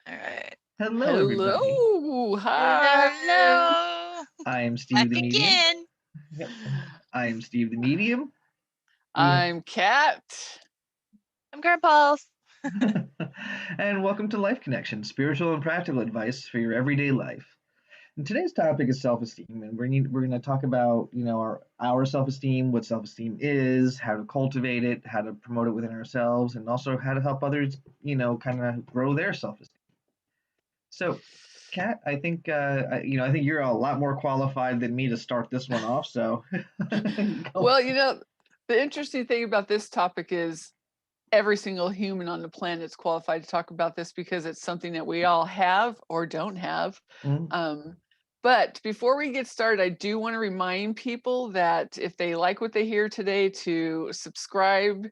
All right. Hello, everybody. Hello. Hi. Hello. I am Steve Back the Medium. again. Yep. I am Steve the Medium. We I'm Kat. I'm CurrentPulse. and welcome to Life Connection, spiritual and practical advice for your everyday life. And today's topic is self-esteem, and we're going to talk about our self-esteem, what self-esteem is, how to cultivate it, how to promote it within ourselves, and also how to help others, kind of grow their self-esteem. So, Kat, I think I think you're a lot more qualified than me to start this one off. So, go. Well, the interesting thing about this topic is every single human on the planet is qualified to talk about this because it's something that we all have or don't have. Mm, Um, but before we get started, I do want to remind people that if they like what they hear today, to subscribe,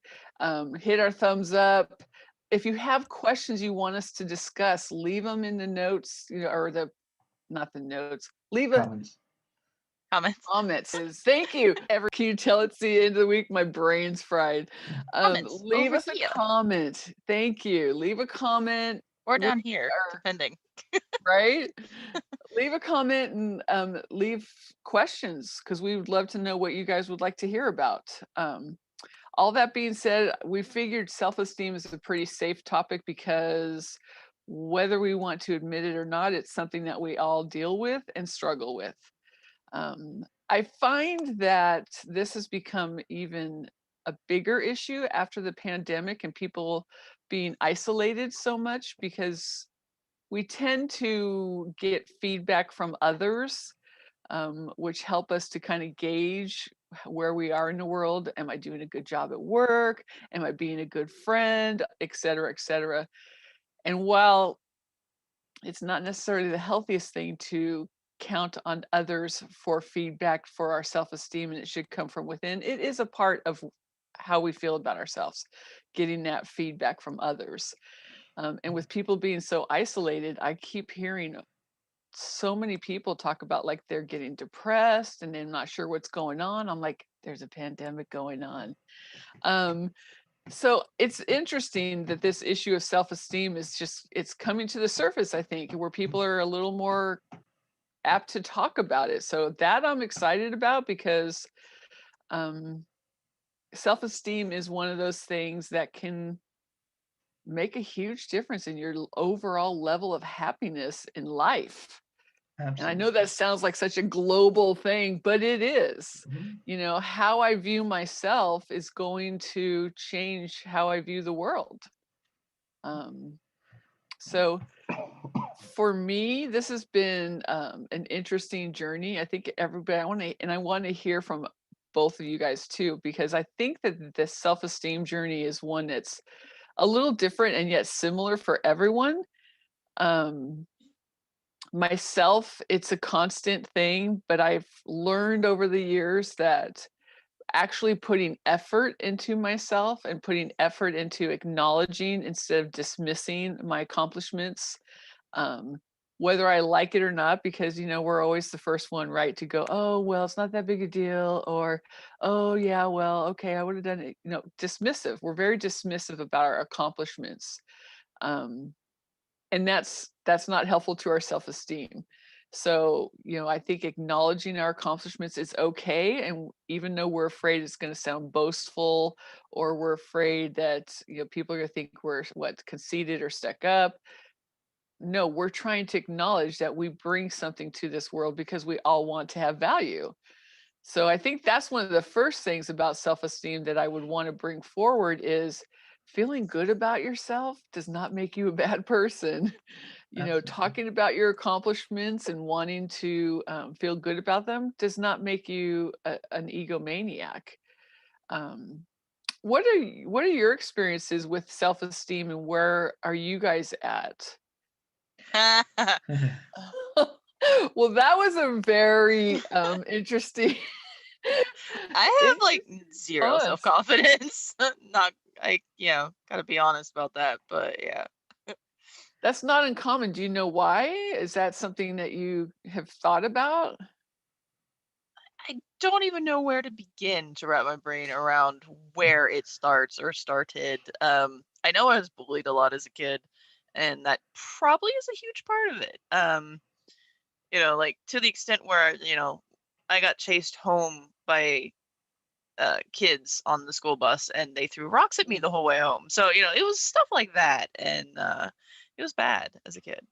hit our thumbs up. If you have questions you want us to discuss, leave them in the notes, or not the notes. Leave a comments. Comments. comments. Thank you. Can you tell it's the end of the week? My brain's fried. Comments Leave over us a here comment. Thank you. Leave a comment. or We down here, are depending. right. Leave a comment and leave questions because we would love to know what you guys would like to hear about. All that being said, we figured self-esteem is a pretty safe topic because whether we want to admit it or not, it's something that we all deal with and struggle with. I find that this has become even a bigger issue after the pandemic and people being isolated so much because we tend to get feedback from others, which help us to kind of gauge where we are in the world. Am I doing a good job at work? Am I being a good friend? Et cetera, et cetera. And while it's not necessarily the healthiest thing to count on others for feedback for our self-esteem, and it should come from within, it is a part of how we feel about ourselves, getting that feedback from others. And with people being so isolated, I keep hearing so many people talk about like they're getting depressed and they're not sure what's going on. I'm like, there's a pandemic going on. Um, so it's interesting that this issue of self-esteem it's coming to the surface, I think, where people are a little more apt to talk about it. So that I'm excited about because um, self-esteem is one of those things that can make a huge difference in your overall level of happiness in life. And I know Absolutely. that sounds like such a global thing, but it is. Mhm. How I view myself is going to change how I view the world. Um, so for me, this has been an interesting journey. I think everybody, I want to hear from both of you guys too, because I think that the self-esteem journey is one that's a little different and yet similar for everyone. Um, Myself, it's a constant thing, but I've learned over the years that actually putting effort into myself and putting effort into acknowledging instead of dismissing my accomplishments, um, whether I like it or not, because we're always the first one, right, to go, oh well, it's not that big a deal, or oh yeah, well, okay, I would have done it. Dismissive. We're very dismissive about our accomplishments. Um, and that's not helpful to our self-esteem. So I think acknowledging our accomplishments is okay, and even though we're afraid it's going to sound boastful, or we're afraid that people are going to think we're conceited or stuck up, no, we're trying to acknowledge that we bring something to this world because we all want to have value. So I think that's one of the first things about self-esteem that I would want to bring forward is feeling good about yourself does not make you a bad person. Absolutely. Talking about your accomplishments and wanting to feel good about them does not make you an egomaniac. Um, what are your experiences with self-esteem, and where are you guys at? I Well, that was a very interesting have like interesting zero response. self-confidence. Not gotta be honest about that, but yeah. That's not uncommon. Do you know why? Is that something that you have thought about? I don't even know where to begin to wrap my brain around where it starts or started. I know I was bullied a lot as a kid, and that probably is a huge part of it. Like to the extent where, I got chased home by kids on the school bus and they threw rocks at me the whole way home. So, it was stuff like that. And it was bad as a kid.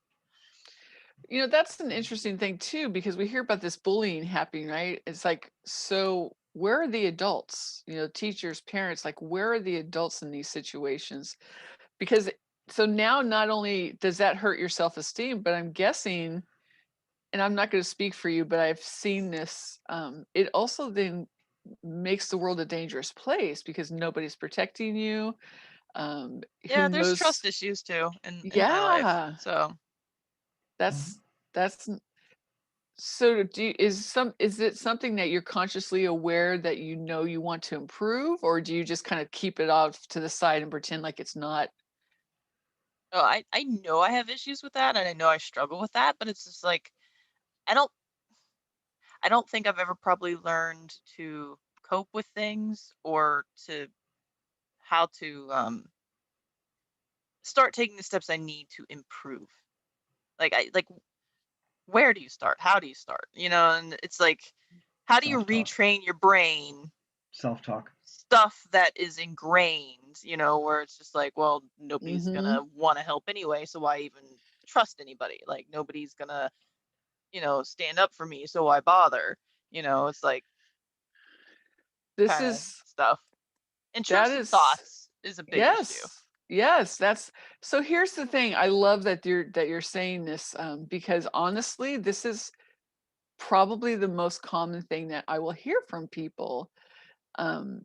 That's an interesting thing too, because we hear about this bullying happening, right? It's like, so where are the adults? Teachers, parents, like where are the adults in these situations? Because so now not only does that hurt your self-esteem, but I'm guessing, and I'm not going to speak for you, but I've seen this, it also then makes the world a dangerous place because nobody's protecting you. Who Yeah, there's knows? trust issues too in my life. Yeah, So, Mhm. that's so is it something that you're consciously aware that you want to improve, or do you just kind of keep it off to the side and pretend like it's not? oh, I know I have issues with that and I know I struggle with that, but it's just like I don't I don't think I've ever probably learned to cope with things or to how to start taking the steps I need to improve. Like where do you start? How do you start? And it's like how do you Self-talk. retrain your brain Self-talk. stuff that is ingrained, where it's just like, well, nobody's Mm-hmm. gonna want to help anyway, so why even trust anybody? Like nobody's gonna, stand up for me, so why bother? It's like This kind of is stuff. that Intrusive is thoughts is a big issue. Yes. Yes, that's so here's the thing. I love that you're saying this, because honestly, this is probably the most common thing that I will hear from people.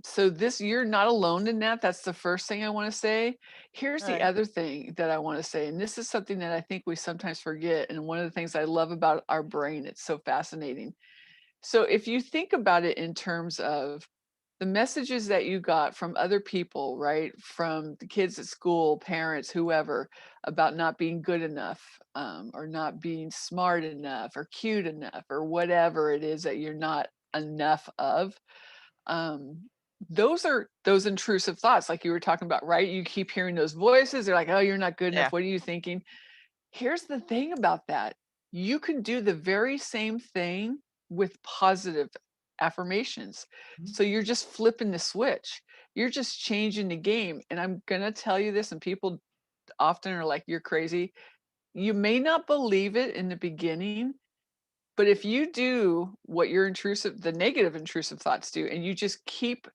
So this you're not alone in that. That's the first thing I want to say. Here's the Right. other thing that I want to say, and this is something that I think we sometimes forget. And one of the things I love about our brain, it's so fascinating. So if you think about it in terms of the messages that you got from other people, right? From the kids at school, parents, whoever, about not being good enough, or not being smart enough or cute enough or whatever it is that you're not enough of. Um, those are those intrusive thoughts, like you were talking about, right? You keep hearing those voices. They're like, oh, you're not good enough. Yeah. What are you thinking? Here's the thing about that. You can do the very same thing with positive affirmations. So you're just flipping the switch. You're just changing the game. And I'm going to tell you this, and people often are like, you're crazy. You may not believe it in the beginning, but if you do what your the negative intrusive thoughts do, and you just keep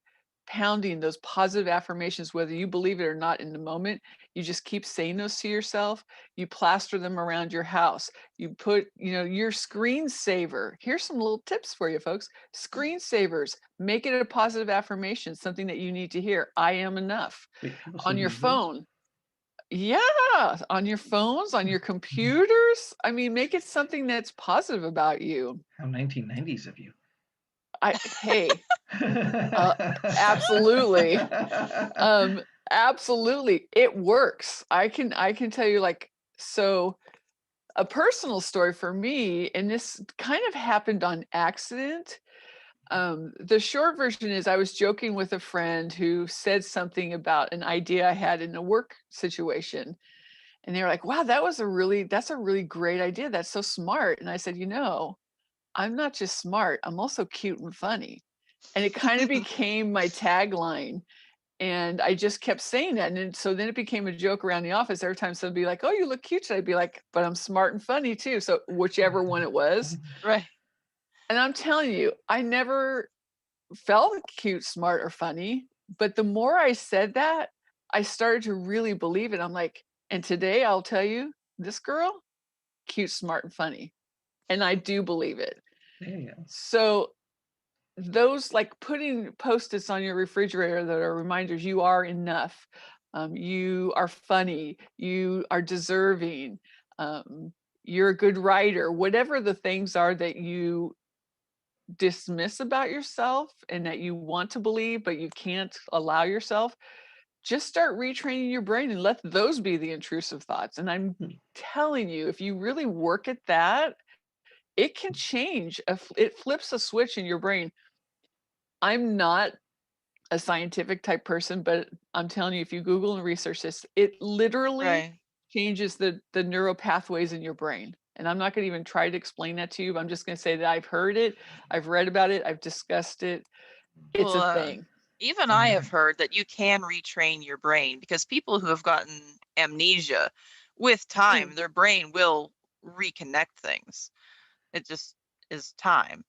pounding those positive affirmations, whether you believe it or not in the moment, you just keep saying those to yourself. You plaster them around your house. You put, your screensaver. Here's some little tips for you, folks. Screensavers, make it a positive affirmation, something that you need to hear. I am enough. Wait, people still On your use those? phone, yeah, on your phones, on your computers. I mean, make it something that's positive about you. How 1990s of you. Hey, uh, absolutely. Um, absolutely. It works. I can tell you, like, so a personal story for me, and this kind of happened on accident. The short version is I was joking with a friend who said something about an idea I had in a work situation. And they were like, wow, that's a really great idea. That's so smart. And I said, I'm not just smart, I'm also cute and funny. And it kind of became my tagline. And I just kept saying that. And then it became a joke around the office. Every time somebody would be like, oh, you look cute today, I'd be like, but I'm smart and funny too. So whichever one it was. Right. And I'm telling you, I never felt cute, smart, or funny. But the more I said that, I started to really believe it. I'm like, and today I'll tell you, this girl, cute, smart, and funny. And I do believe it. There you go. So those, like putting post-its on your refrigerator that are reminders you are enough, you are funny, you are deserving, um, you're a good writer, whatever the things are that you dismiss about yourself and that you want to believe but you can't allow yourself, just start retraining your brain and let those be the intrusive thoughts. And I'm Hmm. telling you, if you really work at that, it can change. It flips a switch in your brain. I'm not a scientific type person, but I'm telling you, if you Google and research this, it literally Right. changes the neural pathways in your brain. And I'm not going to even try to explain that to you, but I'm just going to say that I've heard it, I've read about it, I've discussed it. It's Well, a thing. even I have heard that you can retrain your brain, because people who have gotten amnesia, with time, their brain will reconnect things. It just is time.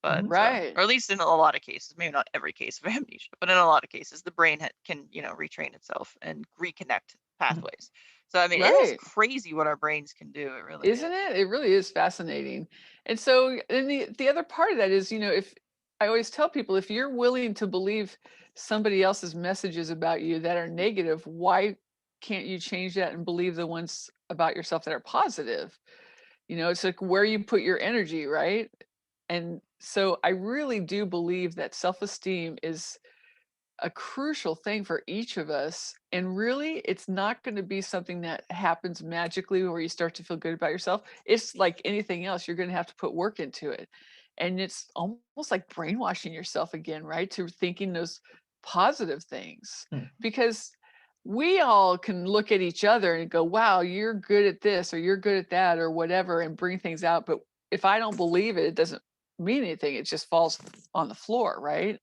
But Right. or at least in a lot of cases, maybe not every case of amnesia, but in a lot of cases, the brain can retrain itself and reconnect pathways. So I mean, it is Right. crazy what our brains can do. It really Isn't is. it? It really is fascinating. And so, and the other part of that is, if I always tell people, if you're willing to believe somebody else's messages about you that are negative, why can't you change that and believe the ones about yourself that are positive? It's like where you put your energy, right? And so I really do believe that self-esteem is a crucial thing for each of us. And really, it's not going to be something that happens magically where you start to feel good about yourself. It's like anything else, you're going to have to put work into it. And it's almost like brainwashing yourself again, right? To thinking those positive things. Because we all can look at each other and go, wow, you're good at this or you're good at that or whatever, and bring things out. But if I don't believe it, it doesn't mean anything. It just falls on the floor, right?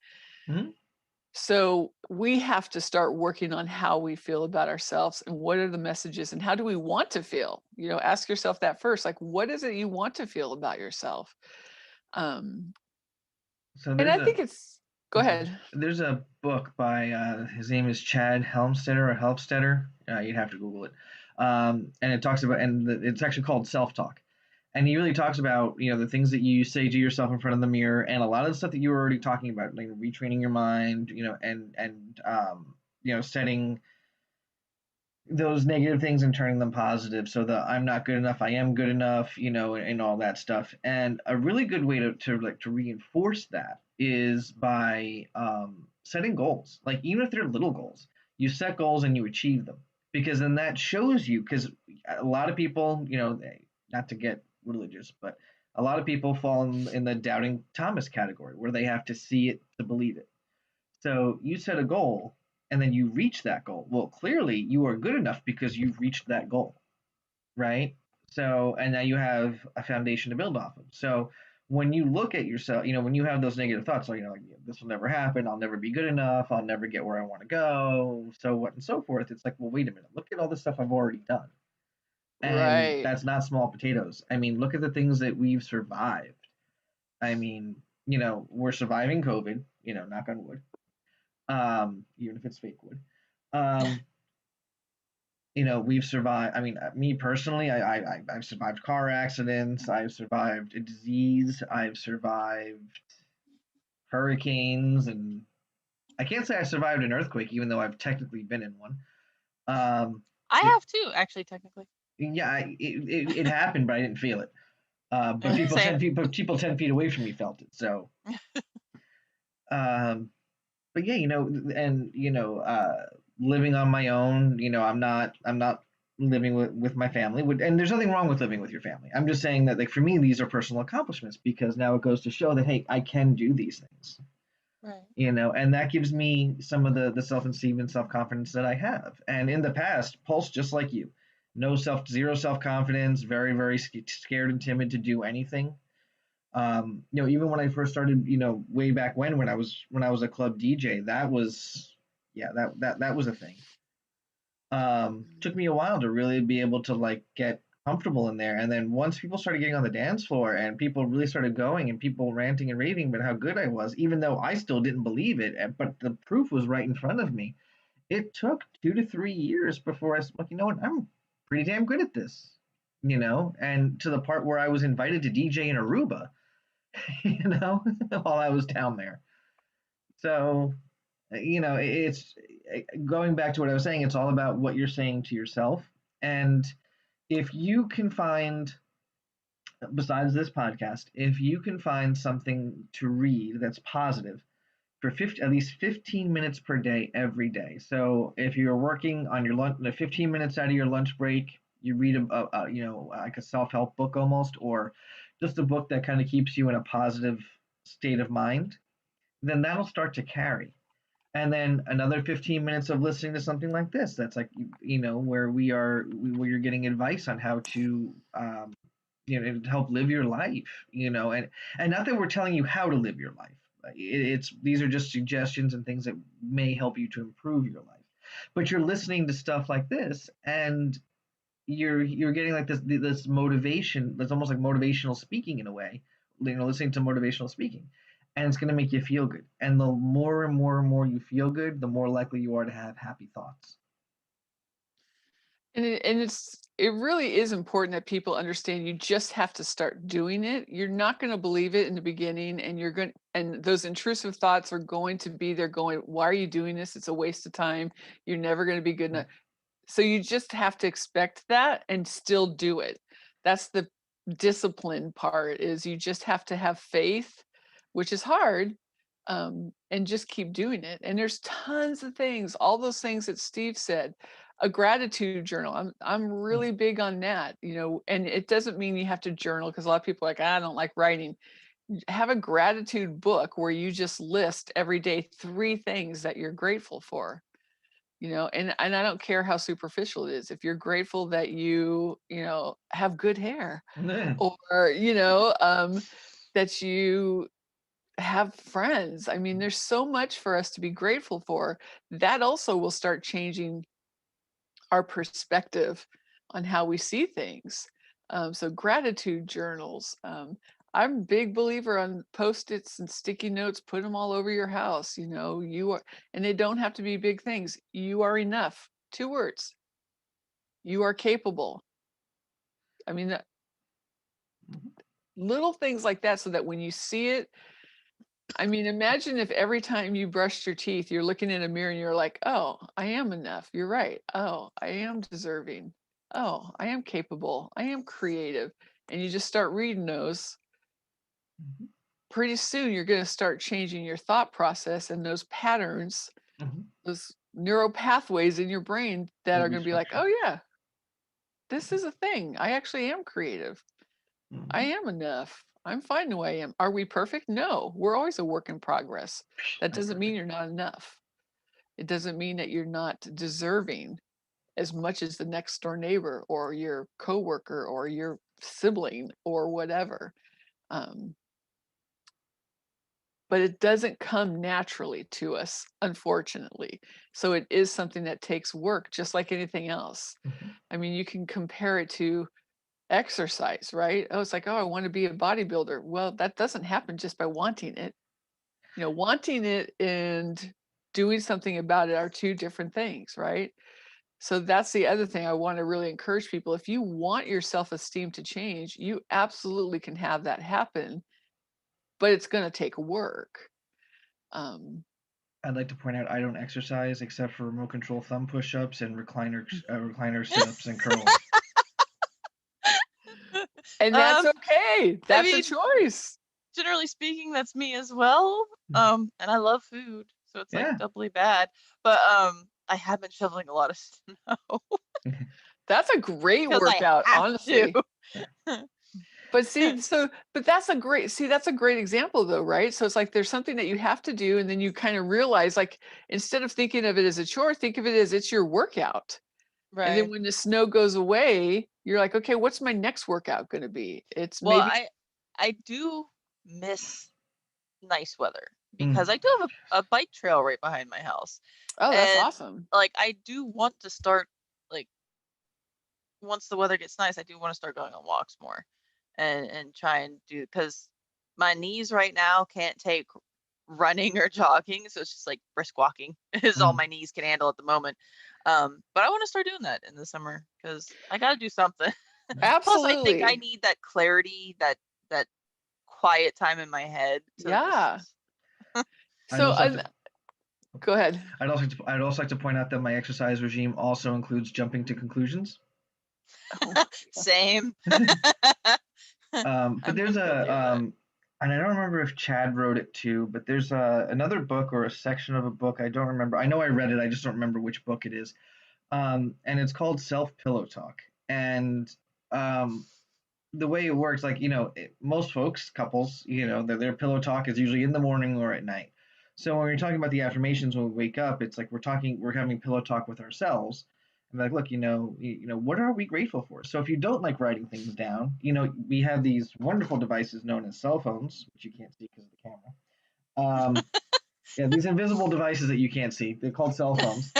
So we have to start working on how we feel about ourselves and what are the messages and how do we want to feel? Ask yourself that first. Like, what is it you want to feel about yourself? So And there's I a think go ahead. there's a book by his name is Chad Helmstetter or Helpstetter. You'd have to Google it. And it talks about, and it's actually called Self-Talk. And he really talks about, the things that you say to yourself in front of the mirror, and a lot of the stuff that you were already talking about, like retraining your mind, setting those negative things and turning them positive, so that I'm not good enough, I am good enough, and all that stuff. And a really good way to reinforce that is by setting goals. Like, even if they're little goals, you set goals and you achieve them, because then that shows you. Because a lot of people, not to get religious, but a lot of people fall in the doubting Thomas category, where they have to see it to believe it. So you set a goal and then you reach that goal. Well, clearly you are good enough because you've reached that goal, right? So, and now you have a foundation to build off of. So when you look at yourself, when you have those negative thoughts, like, this will never happen, I'll never be good enough, I'll never get where I want to go, so what and so forth. It's like, well, wait a minute, look at all the stuff I've already done. And Right. that's not small potatoes. I mean, look at the things that we've survived. I mean, we're surviving COVID, knock on wood, even if it's fake wood. Um, we've survived. I mean, me personally, I've survived car accidents. I've survived a disease. I've survived hurricanes, and I can't say I survived an earthquake, even though I've technically been in one. I It, have too, actually, technically. yeah, it happened, but I didn't feel it. But people Same. 10 feet, but people 10 feet away from me felt it. So, but yeah, and living on my own, I'm not living with my family. And there's nothing wrong with living with your family. I'm just saying that, like, for me, these are personal accomplishments, because now it goes to show that, hey, I can do these things. Right. And that gives me some of the self-esteem and self-confidence that I have. And in the past, Pulse, just like you, zero self-confidence, very, very scared and timid to do anything. Even when I first started, way back when I was a club DJ, that was, yeah, that was a thing. Took me a while to really be able to, like, get comfortable in there. And then once people started getting on the dance floor and people really started going and people ranting and raving about how good I was, even though I still didn't believe it, but the proof was right in front of me. It took 2 to 3 years before I was like, I'm pretty damn good at this, and to the part where I was invited to DJ in Aruba, while I was down there. So, it's going back to what I was saying, it's all about what you're saying to yourself. And if you can find, besides this podcast, if you can find something to read that's positive for at least 15 minutes per day, every day. So if you're working on your lunch, 15 minutes out of your lunch break, you read like a self-help book almost, or just a book that kind of keeps you in a positive state of mind, then that'll start to carry. and then another 15 minutes of listening to something like this. That's like, where where you're getting advice on how to, to help live your life, and not that we're telling you how to live your life. These are just suggestions and things that may help you to improve your life. But you're listening to stuff like this, and you're getting like this motivation that's almost like motivational speaking in a way, listening to motivational speaking, and it's going to make you feel good, and the more and more and more you feel good, the more likely you are to have happy thoughts. And it really is important that people understand you just have to start doing it. You're not going to believe it in the beginning, and those intrusive thoughts are going to be there going, why are you doing this? It's a waste of time. You're never going to be good enough. So you just have to expect that and still do it. That's the discipline part, is you just have to have faith, which is hard, and just keep doing it. And there's tons of things, all those things that Steve said. A gratitude journal. I'm really big on that, and it doesn't mean you have to journal, because a lot of people are like, I don't like writing. Have a gratitude book where you just list every day 3 things that you're grateful for. And I don't care how superficial it is. If you're grateful that you have good hair, or that you have friends. I mean, there's so much for us to be grateful for. That also will start changing our perspective on how we see things. So gratitude journals. I'm a big believer on Post-its and sticky notes. Put them all over your house. You are, and they don't have to be big things. You are enough. 2 words. You are capable. I mean, little things like that, so that when you see it, I mean, imagine if every time you brushed your teeth, you're looking in a mirror and you're like, oh, I am enough. You're right. Oh, I am deserving. Oh, I am capable. I am creative. And you just start reading those. Pretty soon you're going to start changing your thought process and those patterns, those neural pathways in your brain that are going to be like, oh yeah, this is a thing. I actually am creative. I am enough. I'm fine the way I am. Are we perfect? No, we're always a work in progress. That doesn't mean you're not enough. It doesn't mean that you're not deserving as much as the next door neighbor or your coworker or your sibling or whatever. But it doesn't come naturally to us, unfortunately. So it is something that takes work, just like anything else. I mean, you can compare it to exercise, right? Oh, it's like, oh, I want to be a bodybuilder. Well, that doesn't happen just by wanting it. Wanting it and doing something about it are 2 different things, right? So that's the other thing I want to really encourage people. If you want your self-esteem to change, you absolutely can have that happen, but it's going to take work. I'd like to point out I don't exercise except for remote control thumb push-ups and recliner sit-ups and curls. And that's okay. That's a choice. Generally speaking, that's me as well. And I love food, so it's like doubly bad. But I have been shoveling a lot of snow. That's a great workout, honestly. But that's a great example though, right? So it's like there's something that you have to do, and then you kind of realize, like, instead of thinking of it as a chore, think of it as it's your workout. Right. And then when the snow goes away, you're like, okay, what's my next workout going to be? I do miss nice weather, because I do have a bike trail right behind my house. Oh, that's awesome. Like, I do want to start, like, once the weather gets nice, I do want to start going on walks more and try and do, because my knees right now can't take running or jogging, so it's just like brisk walking is all my knees can handle at the moment. But I want to start doing that in the summer, because I got to do something. Absolutely. Plus, I think I need that clarity, that quiet time in my head. So go ahead. I'd also like to point out that my exercise regime also includes jumping to conclusions. Same. But there's and I don't remember if Chad wrote it too, but there's another book or a section of a book. I don't remember. I know I read it. I just don't remember which book it is. And it's called Self-Pillow Talk. And the way it works, like, most folks, couples, their pillow talk is usually in the morning or at night. So when we're talking about the affirmations when we wake up, it's like we're having pillow talk with ourselves. And like, look, what are we grateful for? So if you don't like writing things down, we have these wonderful devices known as cell phones, which you can't see because of the camera. Yeah, these invisible devices that you can't see. They're called cell phones.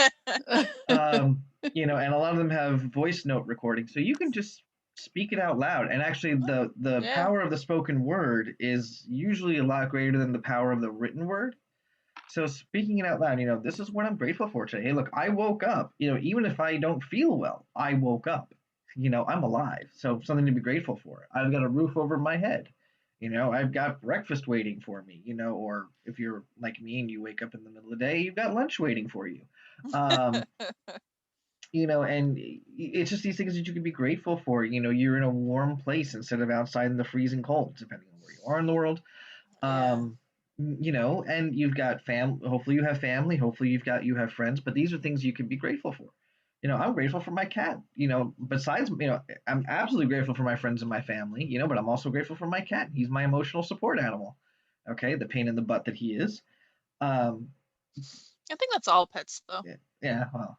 And a lot of them have voice note recording, so you can just speak it out loud. And actually, the Yeah. power of the spoken word is usually a lot greater than the power of the written word. So speaking it out loud, this is what I'm grateful for today. Hey, look, I woke up. Even if I don't feel well, I woke up. I'm alive. So something to be grateful for. I've got a roof over my head. I've got breakfast waiting for me. Or if you're like me and you wake up in the middle of the day, you've got lunch waiting for you. Um, and it's just these things that you can be grateful for. You're in a warm place instead of outside in the freezing cold, depending on where you are in the world. Yeah. And you've got hopefully you have family, hopefully you have friends, but these are things you can be grateful for. I'm grateful for my cat. Besides, I'm absolutely grateful for my friends and my family, but I'm also grateful for my cat. He's my emotional support animal. Okay, the pain in the butt that he is. Um, I think that's all pets, though. yeah, well.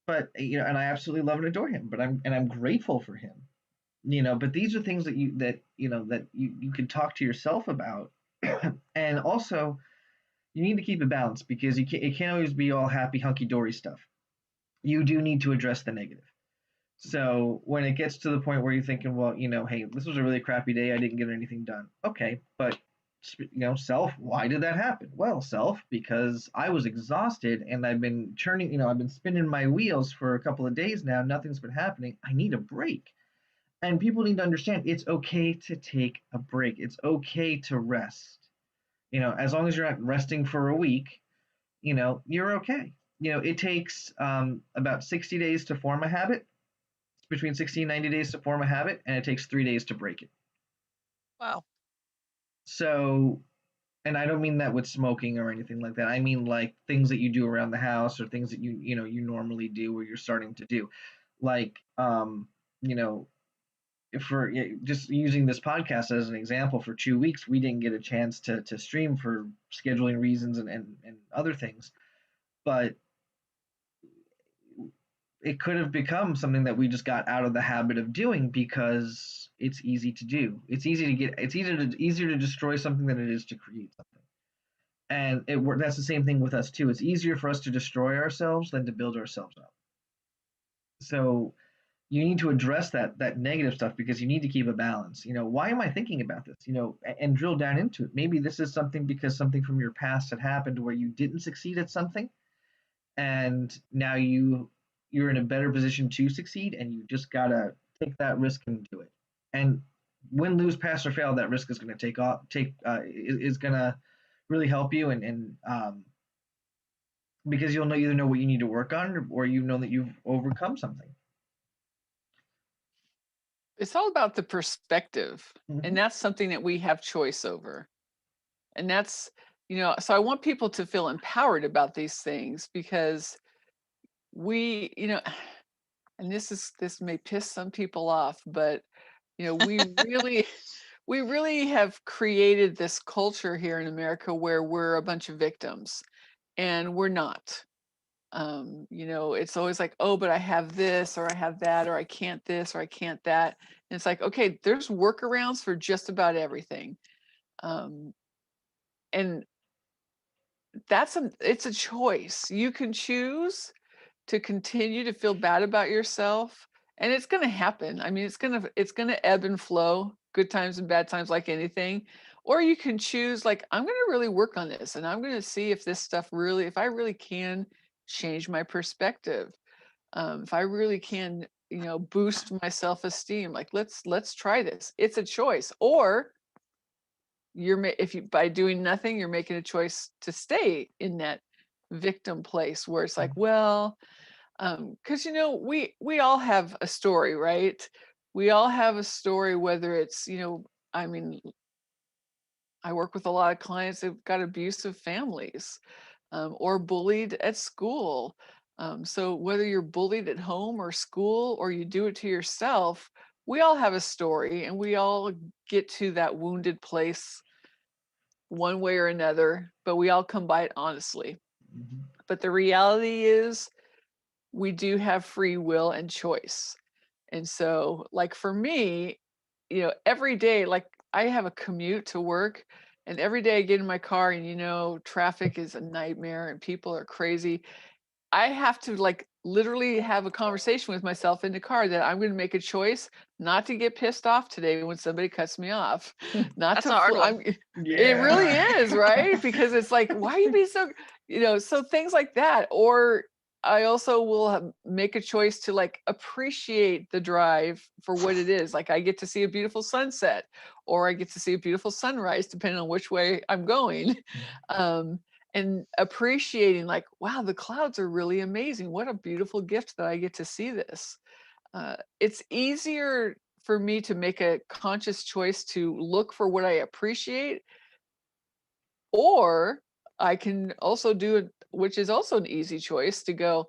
But and I absolutely love and adore him, but I'm grateful for him. But these are things that you can talk to yourself about. And also you need to keep it balanced, because it can't always be all happy hunky dory stuff. You do need to address the negative. So when it gets to the point where you're thinking, well, hey, this was a really crappy day, I didn't get anything done. Okay, but self, why did that happen? Well, self, because I was exhausted and I've been I've been spinning my wheels for a couple of days now, nothing's been happening, I need a break. And people need to understand it's okay to take a break. It's okay to rest. As long as you're not resting for a week, you're okay. It takes about 60 days to form a habit. It's between 60 and 90 days to form a habit, and it takes 3 days to break it. Wow. So, and I don't mean that with smoking or anything like that. I mean like things that you do around the house, or things that you normally do, or you're starting to do, like you know for just using this podcast as an example, for 2 weeks we didn't get a chance to stream for scheduling reasons and other things, but it could have become something that we just got out of the habit of doing, because it's easy to do. It's easier to destroy something than it is to create something. And that's the same thing with us too. It's easier for us to destroy ourselves than to build ourselves up. So you need to address that negative stuff, because you need to keep a balance. Why am I thinking about this? And drill down into it. Maybe this is something because something from your past had happened where you didn't succeed at something, and now you're in a better position to succeed, and you just gotta take that risk and do it. And win, lose, pass, or fail, that risk is going to is going to really help you, and because you'll either know what you need to work on, or you know that you've overcome something. It's all about the perspective. Mm-hmm. And that's something that we have choice over. And that's, so I want people to feel empowered about these things, because we, and this may piss some people off, but we really have created this culture here in America where we're a bunch of victims, and we're not. It's always like, oh, but I have this, or I have that, or I can't this, or I can't that. And it's like, okay, there's workarounds for just about everything. And it's a choice. You can choose to continue to feel bad about yourself, and it's going to happen. I mean, it's going to ebb and flow, good times and bad times, like anything. Or you can choose, like, I'm going to really work on this, and I'm going to see if if I really can change my perspective. If I really can, boost my self-esteem, like, let's try this. It's a choice. Or if you, by doing nothing, you're making a choice to stay in that victim place where it's like, well, because we all have a story, right? We all have a story, whether it's, I mean, I work with a lot of clients that've got abusive families, or bullied at school. So whether you're bullied at home or school, or you do it to yourself, we all have a story, and we all get to that wounded place one way or another, but we all come by it honestly. Mhm. But the reality is we do have free will and choice. And so, like for me, every day, like I have a commute to work, and every day I get in my car and traffic is a nightmare and people are crazy. I have to like literally have a conversation with myself in the car that I'm going to make a choice not to get pissed off today when somebody cuts me off, not That's to a hard one. it really Yeah. is, right? Because it's like, why are you being so, so things like that. Or I also will make a choice to like appreciate the drive for what it is. Like I get to see a beautiful sunset, or I get to see a beautiful sunrise, depending on which way I'm going. Um, and appreciating like, wow, the clouds are really amazing. What a beautiful gift that I get to see this. It's easier for me to make a conscious choice to look for what I appreciate, or I can also do it, which is also an easy choice, to go,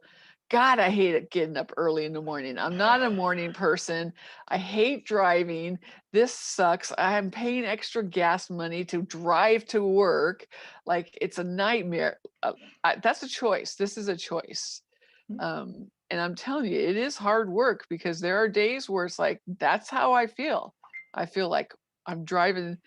God, I hate it getting up early in the morning. I'm not a morning person. I hate driving. This sucks. I'm paying extra gas money to drive to work. Like it's a nightmare. That's a choice. This is a choice. And I'm telling you, it is hard work, because there are days where it's like, that's how I feel. I feel like I'm driving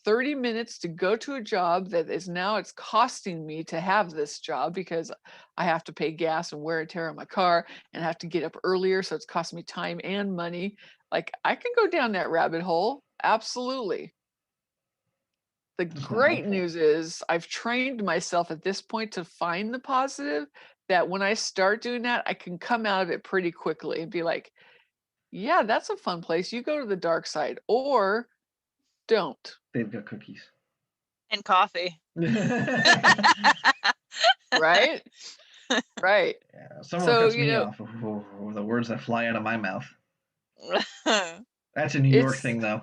30 minutes to go to a job that is now it's costing me to have this job, because I have to pay gas and wear and tear on my car and have to get up earlier. So it's costing me time and money. Like I can go down that rabbit hole. Absolutely. The It's not great helpful. news is I've trained myself at this point to find the positive, that when I start doing that, I can come out of it pretty quickly and be like, yeah, that's a fun place. You go to the dark side, or don't. They've got cookies. And coffee. Right? Right. Yeah, someone So, cuts me off. Oh, the words that fly out of my mouth. That's a New York it's, thing, though.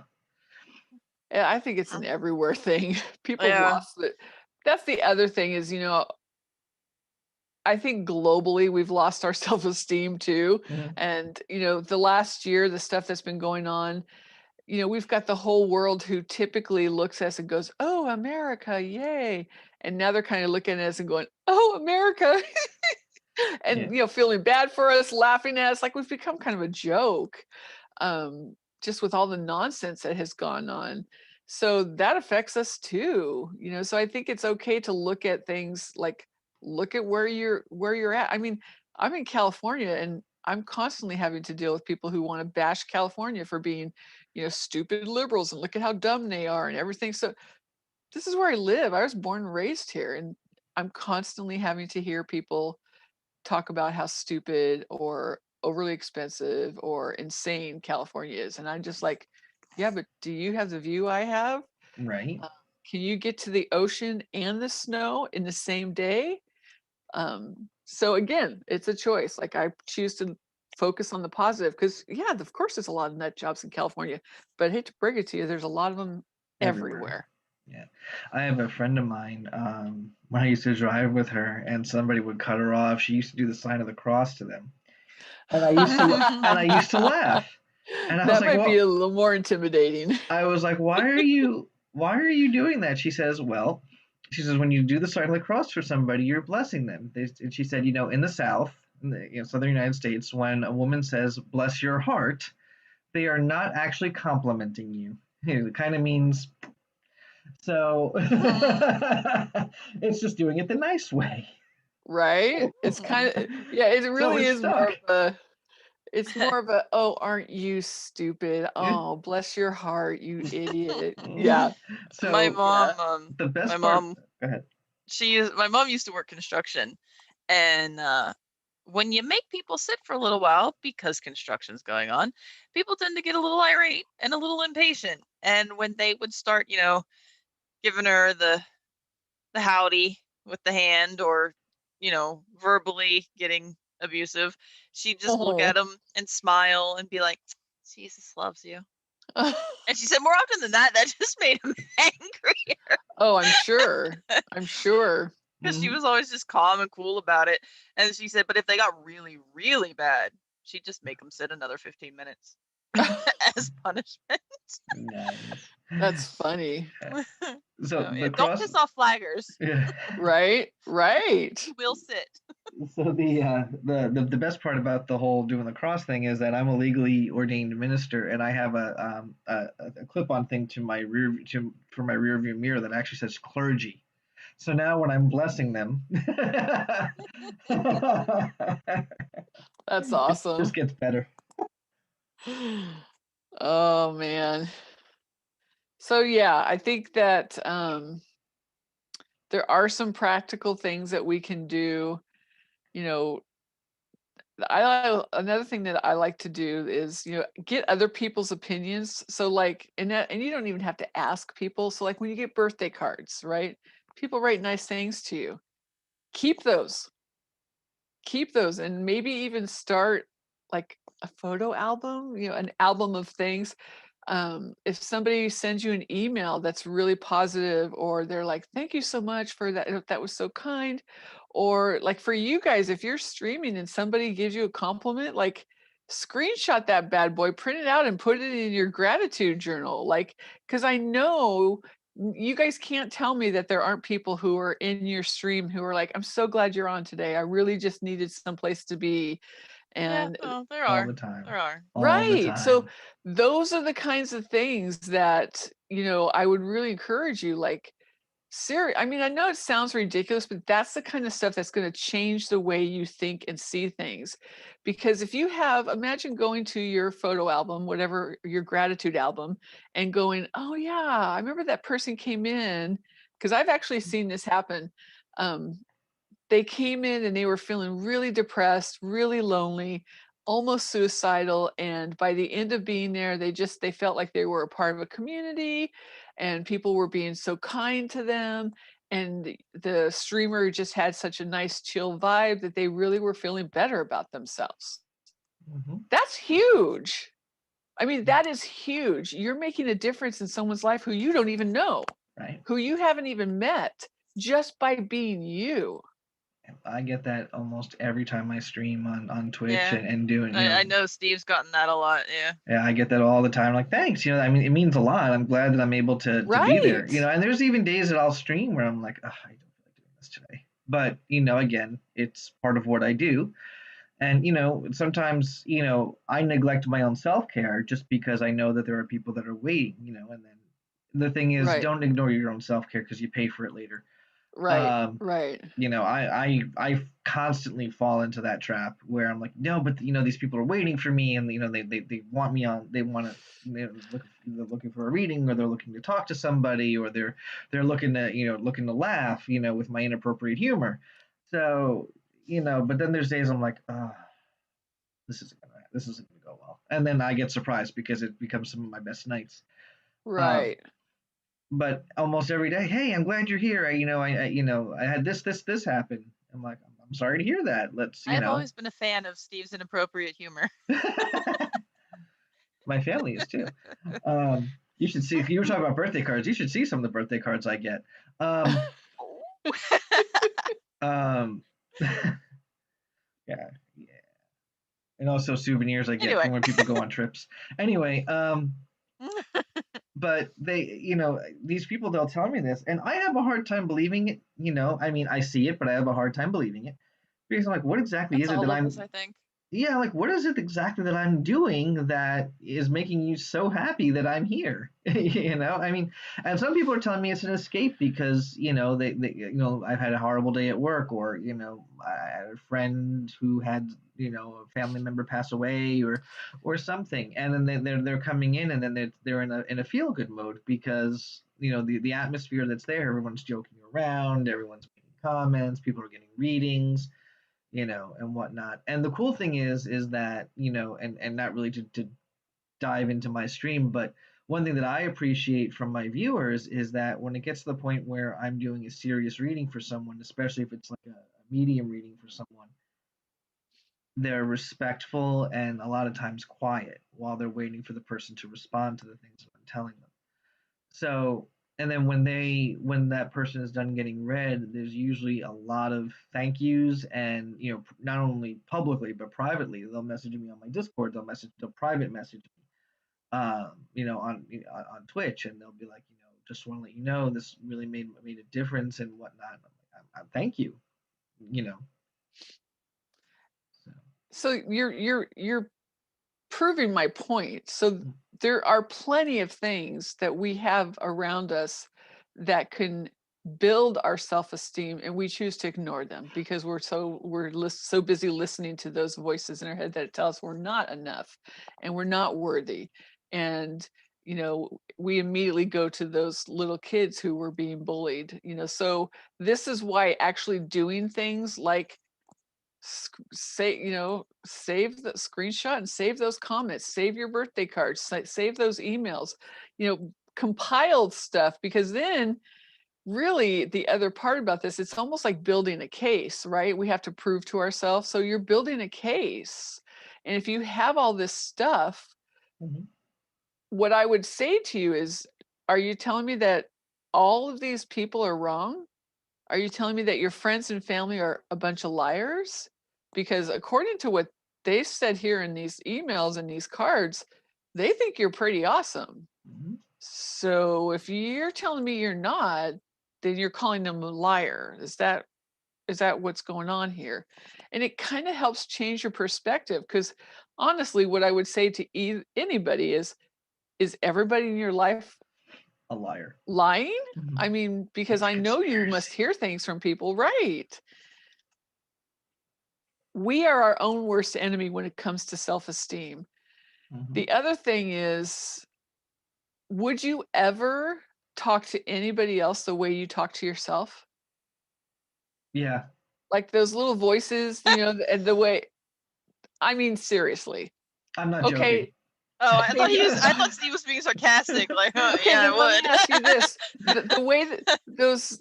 I think it's an everywhere thing. People have Yeah. lost it. That's the other thing is, I think globally we've lost our self-esteem too. Mhm. And, the last year, the stuff that's been going on, we've got the whole world who typically looks at us and goes, oh, America, yay. And now they're kind of looking at us and going, oh, America. Yeah. And, feeling bad for us, laughing at us, like we've become kind of a joke, just with all the nonsense that has gone on. So that affects us too, so I think it's okay to look at things like, look at where you're at. I mean, I'm in California, and I'm constantly having to deal with people who want to bash California for being, stupid liberals, and look at how dumb they are and everything. So this is where I live. I was born and raised here, and I'm constantly having to hear people talk about how stupid or overly expensive or insane California is. And I'm just like, yeah, but do you have the view I have? Right. Uh, can you get to the ocean and the snow in the same day? So again, it's a choice. Like I choose to focus on the positive, because yeah, of course there's a lot of nut jobs in California, but I hate to break it to you, there's a lot of them Everywhere. everywhere. Yeah. I have a friend of mine, when I used to drive with her and somebody would cut her off, she used to do the sign of the cross to them. And I used to laugh. And I was That like, might be well, a little more intimidating. I was like, why are you doing that? She says, well, she says, when you do the sign of the cross for somebody, you're blessing them. And she said, in the South, in the southern United States, when a woman says, bless your heart, they are not actually complimenting you. It kind of means, so it's just doing it the nice way. Right? It's kind of, yeah, it So really it's is more stuck. of a, it's more of a, oh, aren't you stupid? Yeah. Oh, bless your heart, you idiot. Yeah. my So Yeah. mom, the my best part, mom, go ahead. my mom used to work construction, and when you make people sit for a little while because construction's going on, people tend to get a little irate and a little impatient. And when they would start, giving her the howdy with the hand, or verbally getting abusive, she'd just look at Oh. him and smile and be like, Jesus loves you. And she said more often than that, that just made him angrier, Oh, I'm sure. I'm sure. because she Mhm. was always just calm and cool about it. And she said, but if they got really, really bad, she'd just make them sit another 15 minutes. as punishment. Nice. That's funny. So Oh, the yeah. Don't cross. piss off flaggers. Yeah. Right? Right. We'll sit. So the best part about the whole doing the cross thing is that I'm a legally ordained minister, and I have a clip-on thing to my for my rear view mirror that actually says clergy. So now when I'm blessing them, That's it awesome. just gets better. Oh man. So yeah, I think that there are some practical things that we can do. You know, another thing that I like to do is, get other people's opinions. So like, and you don't even have to ask people. So like when you get birthday cards, right? People write nice things to you. Keep those. Keep those, and maybe even start like a photo album, an album of things. If somebody sends you an email that's really positive, or they're like, thank you so much for that, that was so kind. Or like for you guys, if you're streaming and somebody gives you a compliment, like screenshot that bad boy, print it out and put it in your gratitude journal. Like, because I know you guys can't tell me that there aren't people who are in your stream who are like, I'm so glad you're on today. I really just needed some place to be. Yeah, And oh, there All are. the time. There are. All the right. So time. those are the kinds of things that, I would really encourage you, like, I mean, I know it sounds ridiculous, but that's the kind of stuff that's going to change the way you think and see things. Because if you imagine going to your photo album, whatever, your gratitude album, and going, oh yeah, I remember that person came in, because I've actually seen this happen. They came in and they were feeling really depressed, really lonely, almost suicidal. And by the end of being there, they felt like they were a part of a community, and people were being so kind to them. And the streamer just had such a nice chill vibe that they really were feeling better about themselves. Mm-hmm. That's huge. I mean, that is huge. You're making a difference in someone's life who you don't even know, Right. who you haven't even met, just by being you. I get that almost every time I stream on Twitch, Yeah. and doing, I know Steve's gotten that a lot. Yeah. yeah, I get that all the time. Like, thanks. I mean, it means a lot. I'm glad that I'm able to be there. Right. And there's even days that I'll stream where I'm like, oh, I don't feel like doing this today. But again, it's part of what I do. And sometimes I neglect my own self care just because I know that there are people that are waiting. And then the thing is, Right. don't ignore your own self care because you pay for it later. Right. Right. I constantly fall into that trap where I'm like, no, but these people are waiting for me, and they want me on, they want to, they're looking for a reading, or they're looking to talk to somebody, or they're looking to laugh, with my inappropriate humor. So, but then there's days I'm like, this isn't gonna go well, and then I get surprised because it becomes some of my best nights. Um, Right. but almost every day, hey, I'm glad you're here. I had this happen. I'm like, I'm sorry to hear that. I've always been a fan of Steve's inappropriate humor. My family is too. You should see, if you were talking about birthday cards, you should see some of the birthday cards I get. Um, yeah, and also souvenirs I get Anyway. from when people go on trips. Anyway, but these people, they'll tell me this, and I have a hard time believing it. I mean, I see it, but I have a hard time believing it because I'm like, what exactly That's is it all that of I'm? us, I think. Yeah, like what is it exactly that I'm doing that is making you so happy that I'm here? I mean, and some people are telling me it's an escape because they I've had a horrible day at work, or I had a friend who had a family member pass away, or something, and then they're coming in, and then they're in a feel good mode because the atmosphere that's there, everyone's joking around, everyone's making comments, people are getting readings, and whatnot. And the cool thing is that, and not really to dive into my stream, but one thing that I appreciate from my viewers is that when it gets to the point where I'm doing a serious reading for someone, especially if it's like a medium reading for someone, they're respectful and a lot of times quiet while they're waiting for the person to respond to the things that I'm telling them. So, and then when that person is done getting read, there's usually a lot of thank yous, and not only publicly but privately. They'll message me on my Discord. They'll private message me. on Twitch, and they'll be like, just want to let you know this really made a difference and whatnot. And thank you, you know. So you're proving my point. So there are plenty of things that we have around us that can build our self-esteem, and we choose to ignore them because we're so busy listening to those voices in our head that tell us we're not enough and we're not worthy. And we immediately go to those little kids who were being bullied. So this is why actually doing things like save the screenshot and save those comments, save your birthday cards, save those emails, compiled stuff, because then really the other part about this, it's almost like building a case, right? We have to prove to ourselves. So you're building a case. And if you have all this stuff, what I would say to you is, are you telling me that all of these people are wrong? Are you telling me that your friends and family are a bunch of liars? Because according to what they said here in these emails and these cards, they think you're pretty awesome. So if you're telling me you're not, then you're calling them a liar. Is that what's going on here? And it kind of helps change your perspective, because honestly, what I would say to anybody is everybody in your life a liar? Lying? I mean, because I know you must hear things from people, right? We are our own worst enemy when it comes to self-esteem. The other thing is, would you ever talk to anybody else the way you talk to yourself? Yeah. Like those little voices, and the way, I mean, seriously. I'm not joking. Oh, I thought Steve was being sarcastic. Like, okay, yeah, then I let would. me ask you this: the way that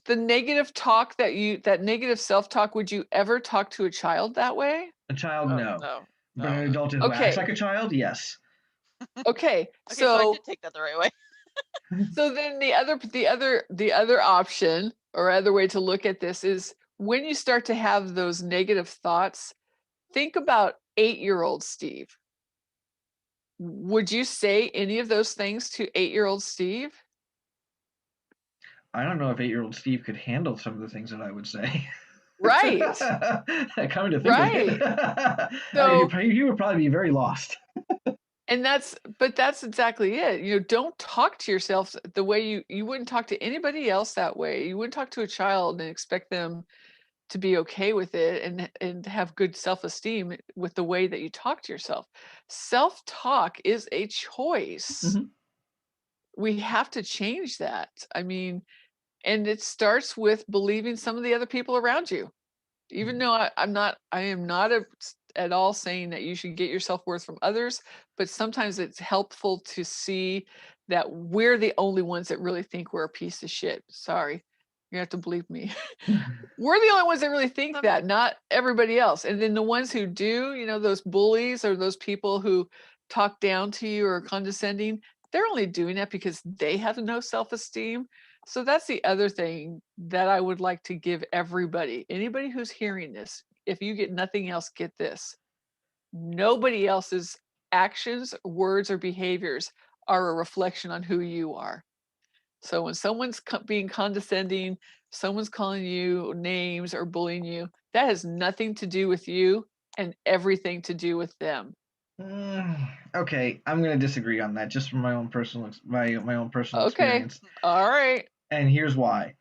the negative talk that negative self-talk, would you ever talk to a child that way? A child, no. But an adult who acts like a child, yes. Okay, so I did take that the right way. So then the other option, or other way to look at this, is when you start to have those negative thoughts, think about 8-year-old Steve. Would you say any of those things to 8-year-old Steve? I don't know if 8-year-old Steve could handle some of the things that I would say. Right. Coming to think of it. So he would probably be very lost. And that's exactly it. Don't talk to yourself the way you wouldn't talk to anybody else that way. You wouldn't talk to a child and expect them to be okay with it and have good self-esteem with the way that you talk to yourself. Self-talk is a choice. We have to change that. I mean, and it starts with believing some of the other people around you. Even though I am not at all saying that you should get your self-worth from others, but sometimes it's helpful to see that we're the only ones that really think we're a piece of shit. Sorry, you have to believe me. We're the only ones that really think that, not everybody else. And then the ones who do, those bullies or those people who talk down to you or condescending, they're only doing that because they have no self-esteem. So that's the other thing that I would like to give everybody, anybody who's hearing this. If you get nothing else, get this. Nobody else's actions, words, or behaviors are a reflection on who you are. So when someone's being condescending, someone's calling you names or bullying you, that has nothing to do with you and everything to do with them. Okay, I'm going to disagree on that, just from my own personal experience. All right. And here's why.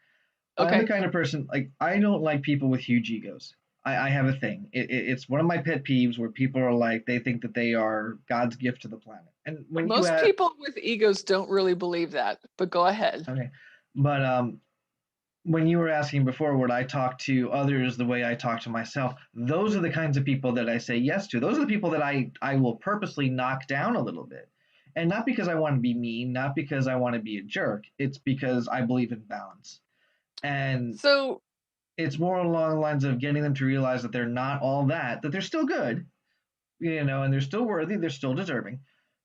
I'm the kind of person, like, I don't like people with huge egos. I have a thing. It's one of my pet peeves where people are like, they think that they are God's gift to the planet. And when most people with egos don't really believe that, but go ahead. Okay. But when you were asking before, would I talk to others the way I talk to myself? Those are the kinds of people that I say yes to. Those are the people that I will purposely knock down a little bit. And not because I want to be mean, not because I want to be a jerk. It's because I believe in balance. And so it's more along the lines of getting them to realize that they're not all that they're still good, and they're still worthy, they're still deserving.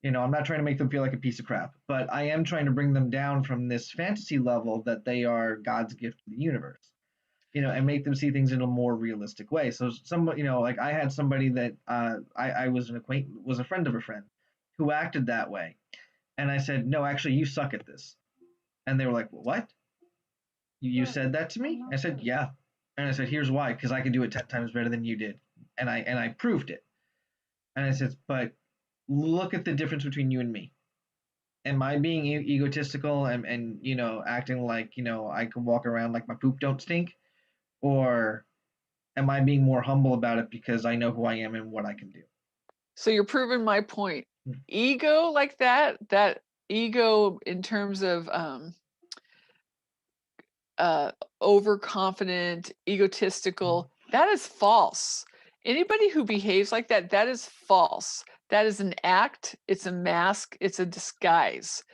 I'm not trying to make them feel like a piece of crap, but I am trying to bring them down from this fantasy level that they are God's gift to the universe, and make them see things in a more realistic way. So like I had somebody that I was was a friend of a friend who acted that way. And I said, no, actually, you suck at this. And they were like, what? You said that to me? I said, yeah. And I said, here's why, because I can do it 10 times better than you did. And I proved it. And I said, but look at the difference between you and me. Am I being egotistical and acting like, I can walk around like my poop don't stink? Or am I being more humble about it because I know who I am and what I can do? So you're proving my point. Hmm. Ego like that ego in terms of overconfident, egotistical, that is false. Anybody who behaves like that, that is false. That is an act, it's a mask, it's a disguise.